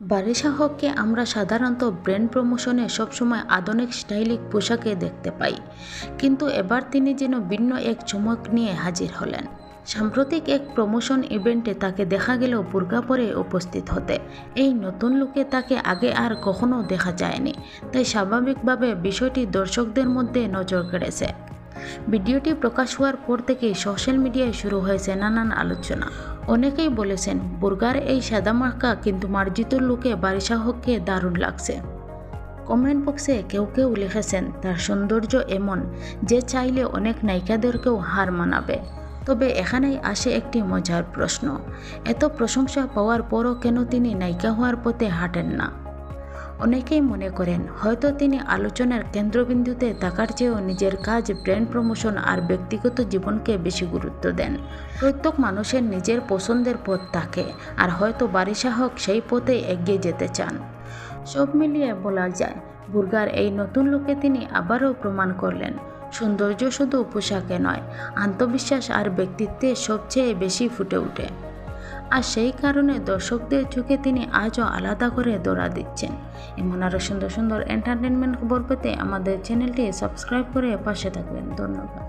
বারিশা হককে আমরা সাধারণত ব্র্যান্ড প্রমোশনে সবসময় আধুনিক স্টাইলিশ পোশাকে দেখতে পাই, কিন্তু এবার তিনি যেন ভিন্ন এক চমক নিয়ে হাজির হলেন। সাম্প্রতিক এক প্রমোশন ইভেন্টে তাকে দেখা গেল বুরকা পরে উপস্থিত হতে। এই নতুন লুকে তাকে আগে আর কখনো দেখা যায়নি, তাই স্বাভাবিকভাবে বিষয়টি দর্শকদের মধ্যে নজর কেড়েছে। ভিডিওটি প্রকাশ হওয়ার পর থেকেই সোশ্যাল মিডিয়ায় শুরু হয়েছে নানান আলোচনা। অনেকেই বলেছেন বুরকার এই সাদামার্কা কিন্তু মার্জিত লুকে বারিশা হককে দারুণ লাগছে। কমেন্ট বক্সে কেউ কেউ লিখেছেন তার সৌন্দর্য এমন যে চাইলে অনেক নায়িকাদেরকেও হার মানাবে। তবে এখানেই আসে একটি মজার প্রশ্ন, এত প্রশংসা পাওয়ার পরও কেন তিনি নায়িকা হওয়ার পথে হাঁটেন না? অনেকেই মনে করেন হয়তো তিনি আলোচনার কেন্দ্রবিন্দুতে থাকার চেয়েও নিজের কাজ, ব্র্যান্ড প্রমোশন আর ব্যক্তিগত জীবনকে বেশি গুরুত্ব দেন। প্রত্যেক মানুষের নিজের পছন্দের পথ থাকে, আর হয়তো বারিশা হক সেই পথে এগিয়ে যেতে চান। সব মিলিয়ে বলা যায় বুরকার এই নতুন লুকে তিনি আবারও প্রমাণ করলেন সৌন্দর্য শুধু পোশাকে নয়, আত্মবিশ্বাস আর ব্যক্তিত্বে সবচেয়ে বেশি ফুটে ওঠে। আর সেই কারণে দর্শকদের চোখে তিনি আজও আলাদা করে ধরা দিচ্ছেন। এমন আরও সুন্দর সুন্দর এন্টারটেনমেন্ট খবর পেতে আমাদের চ্যানেলটি সাবস্ক্রাইব করে পাশে থাকবেন। ধন্যবাদ।